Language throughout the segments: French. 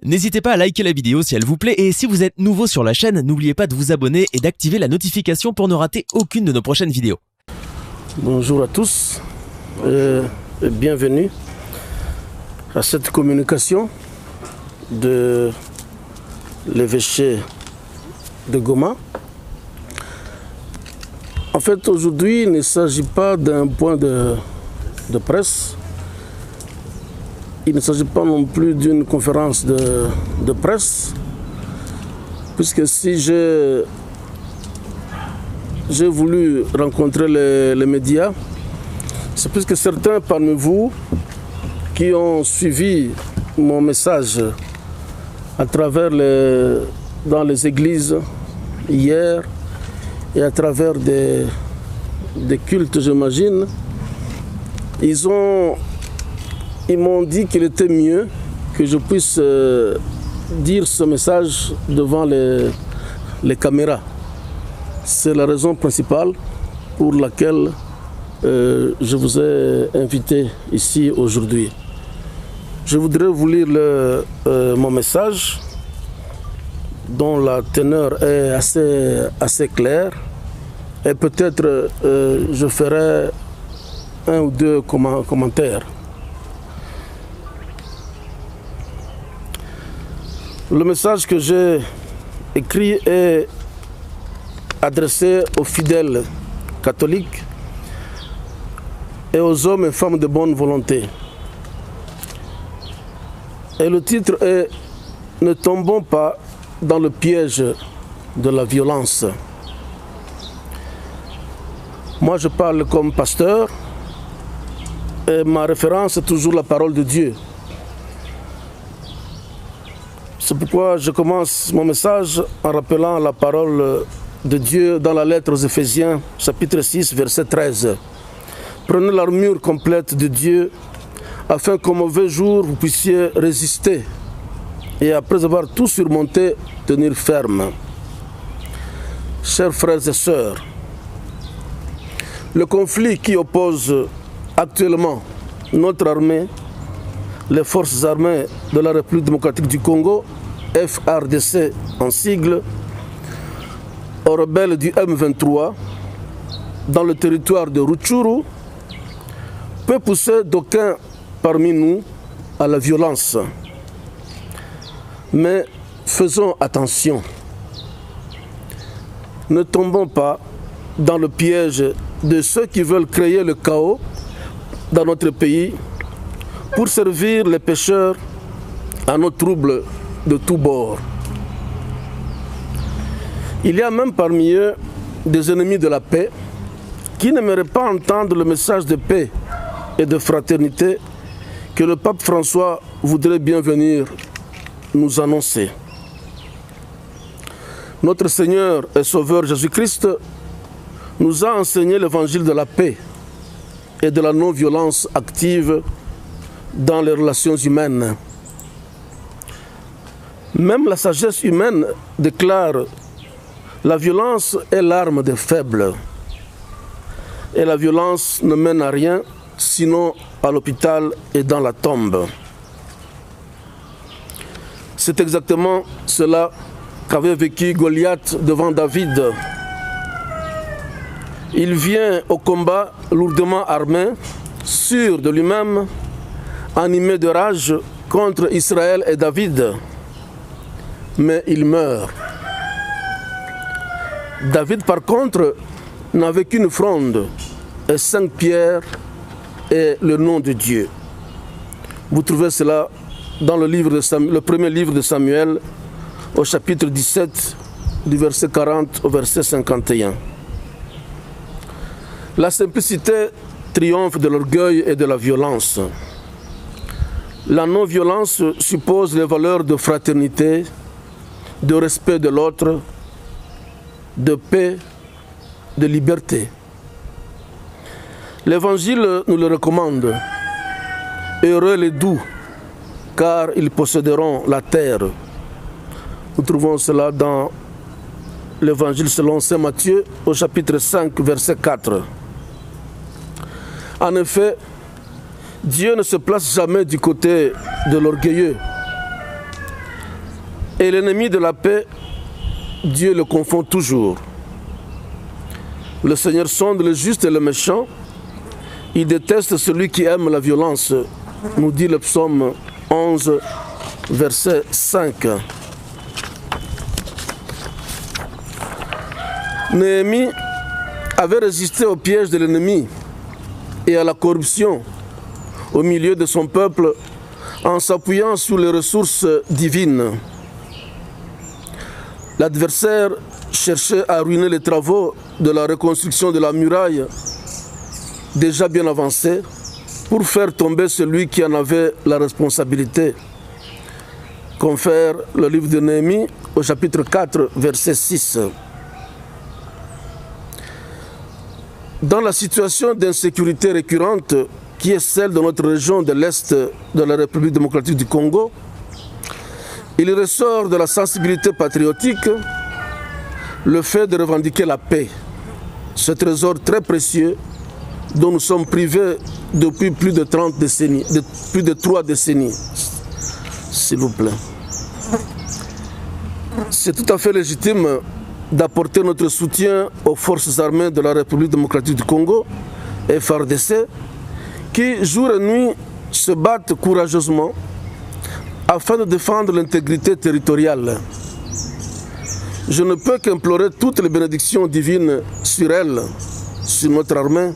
N'hésitez pas à liker la vidéo si elle vous plaît et si vous êtes nouveau sur la chaîne, n'oubliez pas de vous abonner et d'activer la notification pour ne rater aucune de nos prochaines vidéos. Bonjour à tous et bienvenue à cette communication de l'évêché de Goma. En fait, aujourd'hui, il ne s'agit pas d'un point de presse. Il ne s'agit pas non plus d'une conférence de presse, puisque si j'ai voulu rencontrer les médias, c'est parce que certains parmi vous qui ont suivi mon message à travers dans les églises hier et à travers des cultes, j'imagine, ils m'ont dit qu'il était mieux que je puisse dire ce message devant les caméras. C'est la raison principale pour laquelle je vous ai invité ici aujourd'hui. Je voudrais vous lire mon message dont la teneur est assez claire et peut-être je ferai un ou deux commentaires. Le message que j'ai écrit est adressé aux fidèles catholiques et aux hommes et femmes de bonne volonté. Et le titre est « Ne tombons pas dans le piège de la violence ». Moi, je parle comme pasteur et ma référence est toujours la parole de Dieu. C'est pourquoi je commence mon message en rappelant la parole de Dieu dans la lettre aux Éphésiens, chapitre 6, verset 13. Prenez l'armure complète de Dieu, afin qu'au mauvais jour, vous puissiez résister et après avoir tout surmonté, tenir ferme. Chers frères et sœurs, le conflit qui oppose actuellement notre armée, les forces armées de la République démocratique du Congo, FARDC en sigle, aux rebelles du M23, dans le territoire de Rutshuru, peut pousser d'aucuns parmi nous à la violence. Mais faisons attention. Ne tombons pas dans le piège de ceux qui veulent créer le chaos dans notre pays pour servir les pécheurs à nos troubles de tous bords. Il y a même parmi eux des ennemis de la paix qui n'aimeraient pas entendre le message de paix et de fraternité que le pape François voudrait bien venir nous annoncer. Notre Seigneur et Sauveur Jésus-Christ nous a enseigné l'évangile de la paix et de la non-violence active dans les relations humaines. Même la sagesse humaine déclare « La violence est l'arme des faibles » et la violence ne mène à rien, sinon à l'hôpital et dans la tombe. C'est exactement cela qu'avait vécu Goliath devant David. Il vient au combat lourdement armé, sûr de lui-même, animé de rage contre Israël et David. Mais il meurt. David, par contre, n'avait qu'une fronde et 5 pierres et le nom de Dieu. Vous trouvez cela dans le premier livre de Samuel, au chapitre 17, du verset 40 au verset 51. La simplicité triomphe de l'orgueil et de la violence. La non-violence suppose les valeurs de fraternité, de respect de l'autre, de paix, de liberté. L'Évangile nous le recommande. Heureux les doux, car ils posséderont la terre. Nous trouvons cela dans l'Évangile selon saint Matthieu, au chapitre 5, verset 4. En effet, Dieu ne se place jamais du côté de l'orgueilleux. Et l'ennemi de la paix, Dieu le confond toujours. Le Seigneur sonde le juste et le méchant. Il déteste celui qui aime la violence, nous dit le psaume 11, verset 5. Néhémie avait résisté au piège de l'ennemi et à la corruption au milieu de son peuple en s'appuyant sur les ressources divines. L'adversaire cherchait à ruiner les travaux de la reconstruction de la muraille déjà bien avancée pour faire tomber celui qui en avait la responsabilité. Confère le livre de Néhémie au chapitre 4, verset 6. Dans la situation d'insécurité récurrente qui est celle de notre région de l'Est de la République démocratique du Congo, il ressort de la sensibilité patriotique le fait de revendiquer la paix, ce trésor très précieux dont nous sommes privés depuis plus de 30 décennies, plus de 3 décennies, s'il vous plaît. C'est tout à fait légitime d'apporter notre soutien aux forces armées de la République démocratique du Congo, FARDC, qui jour et nuit se battent courageusement afin de défendre l'intégrité territoriale. Je ne peux qu'implorer toutes les bénédictions divines sur elles, sur notre armée,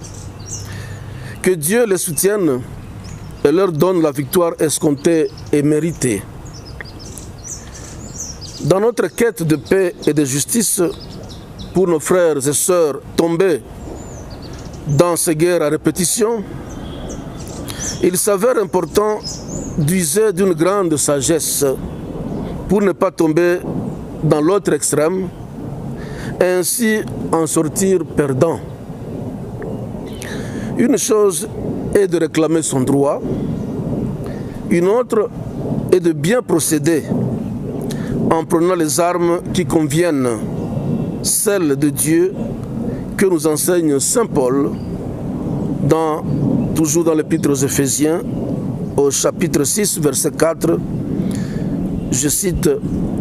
que Dieu les soutienne et leur donne la victoire escomptée et méritée. Dans notre quête de paix et de justice pour nos frères et sœurs tombés dans ces guerres à répétition, il s'avère important d'user d'une grande sagesse pour ne pas tomber dans l'autre extrême et ainsi en sortir perdant. Une chose est de réclamer son droit, une autre est de bien procéder en prenant les armes qui conviennent, celles de Dieu que nous enseigne Saint Paul, toujours dans l'Épître aux Éphésiens, au chapitre 6, verset 4, je cite,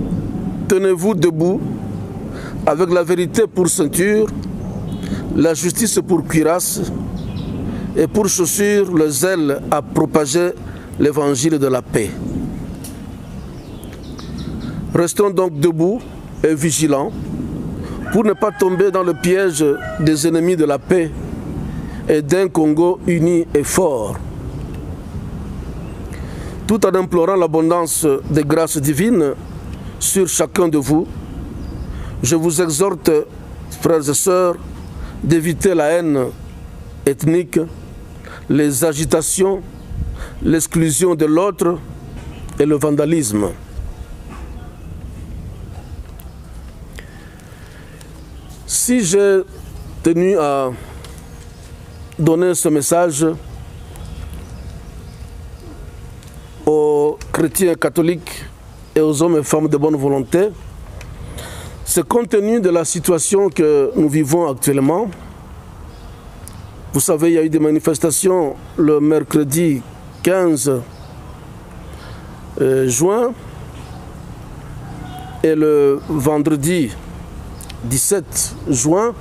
« Tenez-vous debout, avec la vérité pour ceinture, la justice pour cuirasse, et pour chaussure le zèle à propager l'évangile de la paix. » Restons donc debout et vigilants pour ne pas tomber dans le piège des ennemis de la paix et d'un Congo uni et fort. Tout en implorant l'abondance des grâces divines sur chacun de vous, je vous exhorte, frères et sœurs, d'éviter la haine ethnique, les agitations, l'exclusion de l'autre et le vandalisme. Si j'ai tenu à donner ce message aux chrétiens catholiques et aux hommes et femmes de bonne volonté, c'est compte tenu de la situation que nous vivons actuellement. Vous savez, il y a eu des manifestations le mercredi 15 juin et le vendredi 17 juin,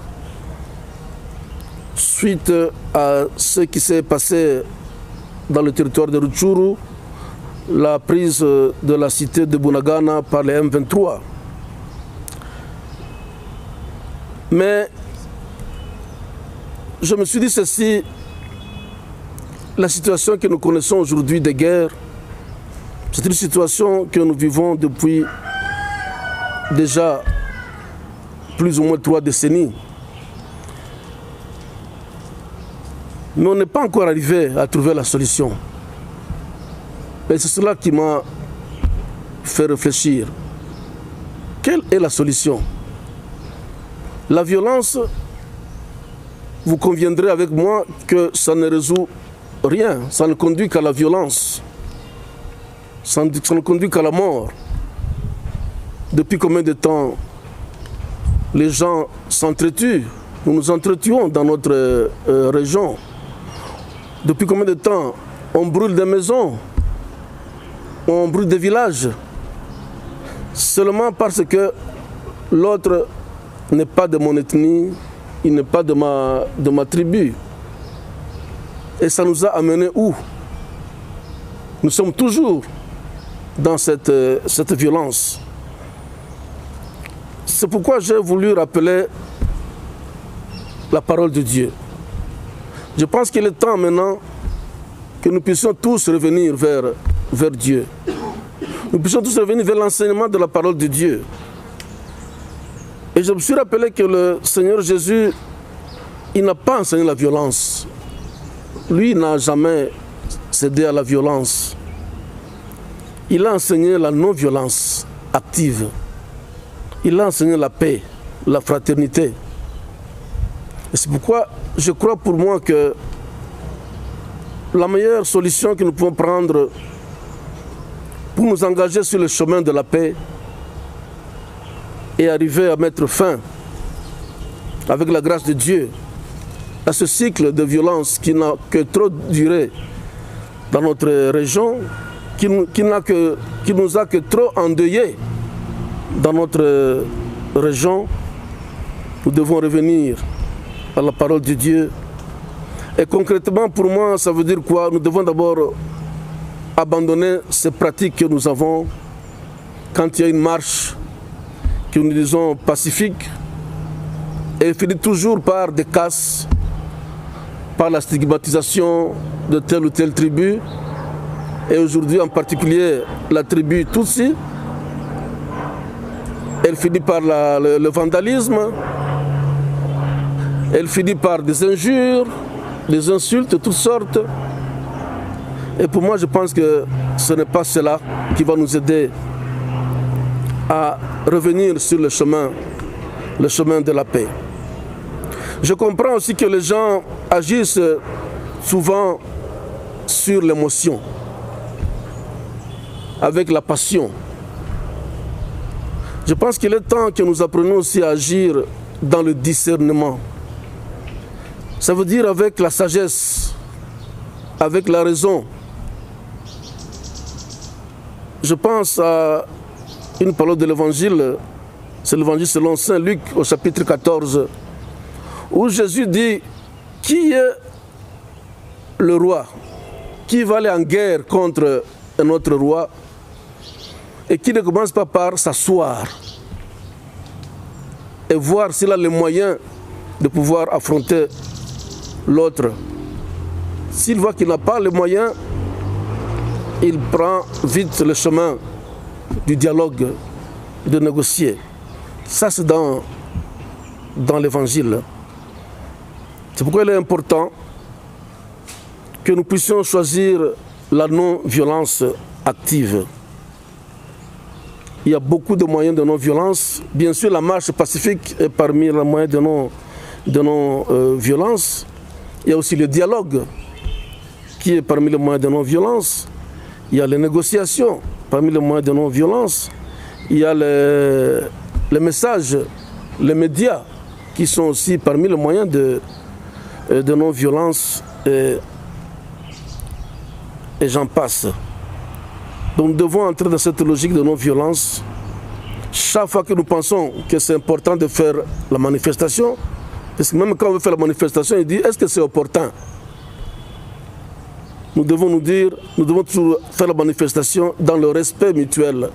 suite à ce qui s'est passé dans le territoire de Rutshuru, la prise de la cité de Bunagana par les M23. Mais je me suis dit ceci, la situation que nous connaissons aujourd'hui de guerre, c'est une situation que nous vivons depuis déjà plus ou moins 3 décennies. Mais on n'est pas encore arrivé à trouver la solution. Et c'est cela qui m'a fait réfléchir. Quelle est la solution? La violence, vous conviendrez avec moi que ça ne résout rien, ça ne conduit qu'à la violence, ça ne conduit qu'à la mort. Depuis combien de temps les gens s'entretuent? Nous nous entretuons dans notre région. Depuis combien de temps on brûle des maisons, on brûle des villages? seulement parce que l'autre n'est pas de mon ethnie, il n'est pas de ma tribu. Et ça nous a amené où? Nous sommes toujours dans cette violence. C'est pourquoi j'ai voulu rappeler la parole de Dieu. Je pense qu'il est temps maintenant que nous puissions tous revenir vers Dieu. Nous puissions tous revenir vers l'enseignement de la parole de Dieu. Et je me suis rappelé que le Seigneur Jésus, il n'a pas enseigné la violence. Lui n'a jamais cédé à la violence. Il a enseigné la non-violence active. Il a enseigné la paix, la fraternité. Et c'est pourquoi je crois pour moi que la meilleure solution que nous pouvons prendre pour nous engager sur le chemin de la paix et arriver à mettre fin, avec la grâce de Dieu, à ce cycle de violence qui n'a que trop duré dans notre région, qui nous a que trop endeuillés dans notre région. Nous devons revenir à la parole de Dieu. Et concrètement, pour moi, ça veut dire quoi? Nous devons d'abord abandonner ces pratiques que nous avons quand il y a une marche que nous disons pacifique et finit toujours par des casses, par la stigmatisation de telle ou telle tribu, et aujourd'hui en particulier la tribu Tutsi. Elle finit par le vandalisme, elle finit par des injures, des insultes de toutes sortes. Et pour moi, je pense que ce n'est pas cela qui va nous aider à revenir sur le chemin de la paix. Je comprends aussi que les gens agissent souvent sur l'émotion, avec la passion. Je pense qu'il est temps que nous apprenions aussi à agir dans le discernement. Ça veut dire avec la sagesse, avec la raison. Je pense à une parole de l'évangile, c'est l'évangile selon Saint Luc au chapitre 14, où Jésus dit: qui est le roi qui va aller en guerre contre un autre roi et qui ne commence pas par s'asseoir et voir s'il a les moyens de pouvoir affronter l'autre. S'il voit qu'il n'a pas les moyens, il prend vite le chemin du dialogue, de négocier. Ça, c'est dans l'évangile. C'est pourquoi il est important que nous puissions choisir la non-violence active. Il y a beaucoup de moyens de non-violence. Bien sûr, la marche pacifique est parmi les moyens de non-violence. Il y a aussi le dialogue qui est parmi les moyens de non-violence. Il y a les négociations parmi les moyens de non-violence. Il y a les messages, les médias qui sont aussi parmi les moyens de non-violence et j'en passe. Donc nous devons entrer dans cette logique de non-violence. Chaque fois que nous pensons que c'est important de faire la manifestation, parce que même quand on veut faire la manifestation, il dit: est-ce que c'est opportun? Nous devons nous dire, nous devons toujours faire la manifestation dans le respect mutuel,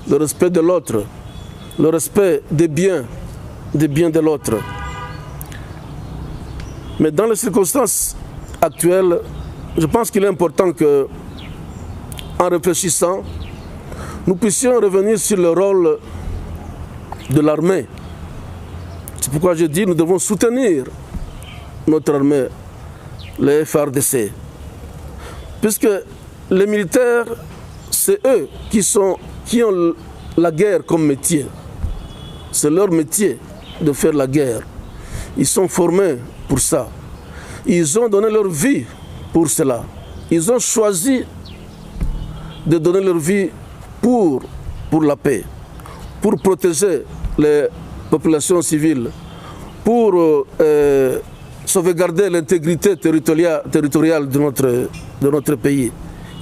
le respect de l'autre, le respect des biens de l'autre. Mais dans les circonstances actuelles, je pense qu'il est important que, en réfléchissant, nous puissions revenir sur le rôle de l'armée. C'est pourquoi je dis, nous devons soutenir notre armée, les FARDC. Puisque les militaires, c'est eux qui ont la guerre comme métier. C'est leur métier de faire la guerre. Ils sont formés pour ça. Ils ont donné leur vie pour cela. Ils ont choisi de donner leur vie pour la paix, pour protéger les populations civiles, pour sauvegarder l'intégrité territoriale de notre pays.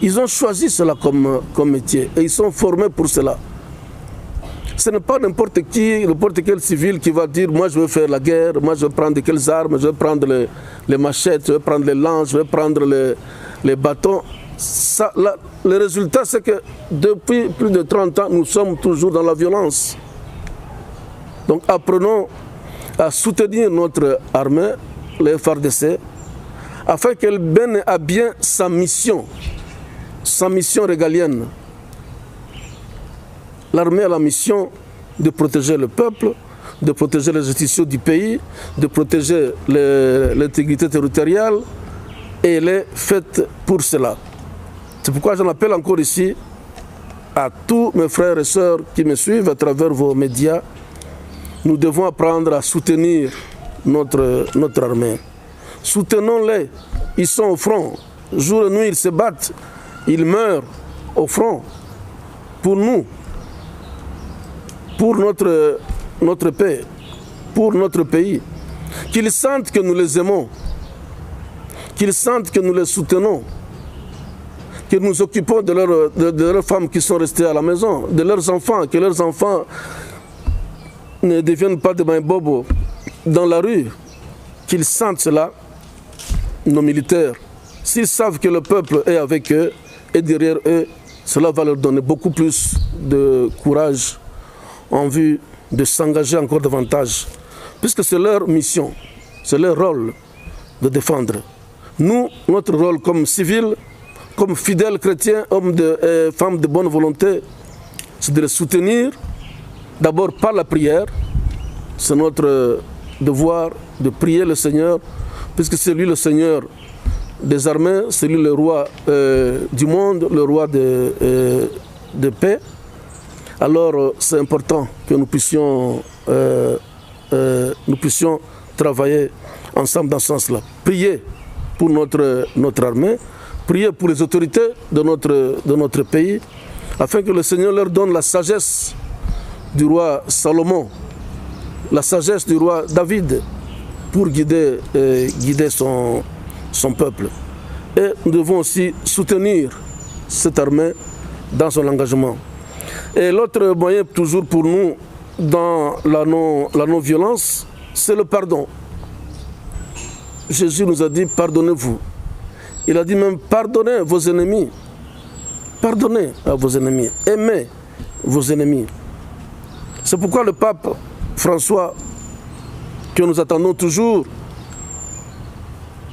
Ils ont choisi cela comme métier et ils sont formés pour cela. Ce n'est pas n'importe qui, n'importe quel civil qui va dire moi je veux faire la guerre, moi je vais prendre quelles armes, je vais prendre les machettes, je vais prendre les lances, je vais prendre les bâtons. Ça, le résultat, c'est que depuis plus de 30 ans, nous sommes toujours dans la violence. Donc apprenons à soutenir notre armée, les FARDC, afin qu'elle mène à bien sa mission régalienne. L'armée a la mission de protéger le peuple, de protéger les institutions du pays, de protéger l'intégrité territoriale, et elle est faite pour cela. C'est pourquoi j'en appelle encore ici à tous mes frères et sœurs qui me suivent à travers vos médias. Nous devons apprendre à soutenir notre armée. Soutenons-les. Ils sont au front. Jour et nuit, ils se battent. Ils meurent au front pour nous, pour notre paix, pour notre pays. Qu'ils sentent que nous les aimons, qu'ils sentent que nous les soutenons, que nous nous occupons de leurs femmes qui sont restées à la maison, de leurs enfants, que leurs enfants ne deviennent pas des mains-bobos dans la rue, qu'ils sentent cela, nos militaires. S'ils savent que le peuple est avec eux et derrière eux, cela va leur donner beaucoup plus de courage en vue de s'engager encore davantage, puisque c'est leur mission, c'est leur rôle de défendre. Nous, notre rôle comme civils, comme fidèles chrétiens, hommes et femmes de bonne volonté, c'est de les soutenir, d'abord par la prière. C'est notre devoir de prier le Seigneur, puisque c'est lui le Seigneur des armées, c'est lui le roi du monde, le roi de paix. Alors c'est important que nous puissions travailler ensemble dans ce sens-là. Prier pour notre armée, prier pour les autorités de notre pays, afin que le Seigneur leur donne la sagesse du roi Salomon, la sagesse du roi David, pour guider son peuple. Et nous devons aussi soutenir cette armée dans son engagement. Et l'autre moyen toujours pour nous dans la non-violence, c'est le pardon. Jésus nous a dit pardonnez-vous. Il a dit même pardonnez vos ennemis. Pardonnez à vos ennemis. Aimez vos ennemis. C'est pourquoi le pape François, que nous attendons toujours,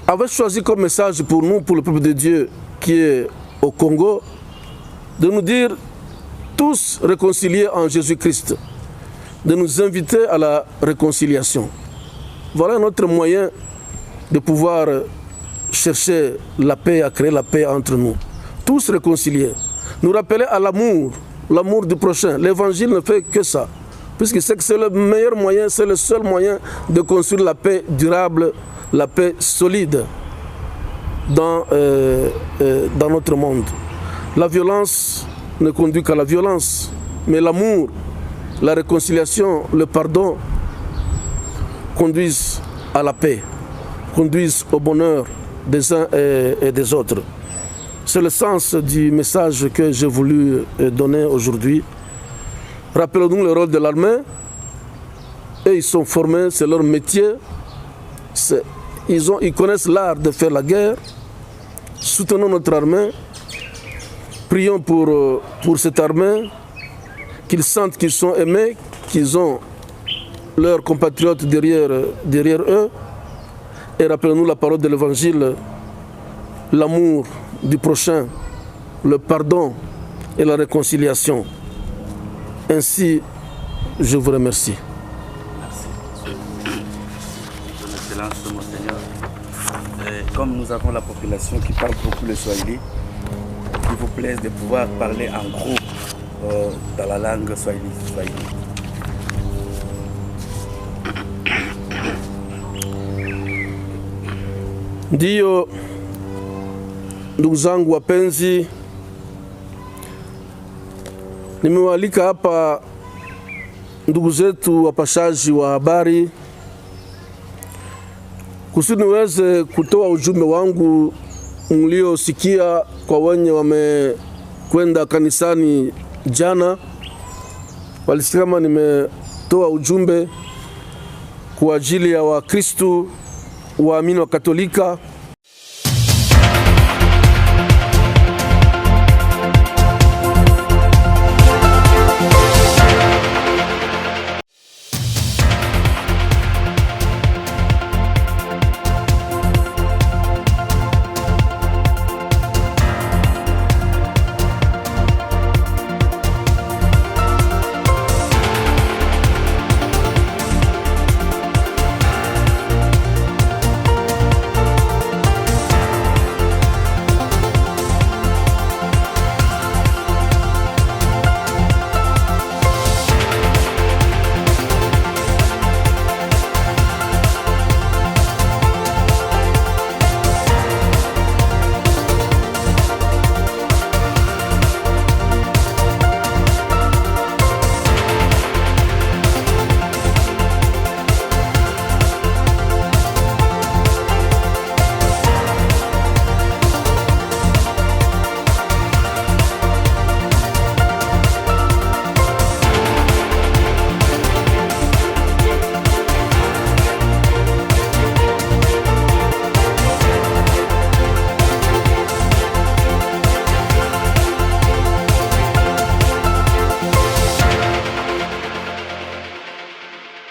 avait choisi comme message pour nous, pour le peuple de Dieu qui est au Congo, de nous dire tous réconciliés en Jésus-Christ, de nous inviter à la réconciliation. Voilà notre moyen de pouvoir chercher la paix, à créer la paix entre nous. Tous réconciliés. Nous rappeler à l'amour du prochain. L'évangile ne fait que ça. Puisque c'est que c'est le meilleur moyen, c'est le seul moyen de construire la paix durable, la paix solide dans notre monde. La violence ne conduit qu'à la violence, mais l'amour, la réconciliation, le pardon conduisent à la paix, conduisent au bonheur des uns et des autres. C'est le sens du message que j'ai voulu donner aujourd'hui. Rappelons-nous le rôle de l'armée. Et ils sont formés, c'est leur métier. Ils connaissent l'art de faire la guerre. Soutenons notre armée. Prions pour cette armée, qu'ils sentent qu'ils sont aimés, qu'ils ont leurs compatriotes derrière eux. Et rappelons-nous la parole de l'Évangile, l'amour du prochain, le pardon et la réconciliation. Ainsi, je vous remercie. Merci. Son Excellence, Monseigneur, comme nous avons la population qui parle beaucoup le Swahili, il vous plaise de pouvoir parler en gros dans la langue Swahili. Ndiyo, ndugu zangu wapenzi, nimewaalika hapa ndugu zetu wapashaji wa habari kusudi niweze kutoa ujumbe wangu mliosikia kwa wenye wamekwenda kanisani jana walisikia kama nimetoa ujumbe kwa ajili ya Wakristo waamini wa Katolika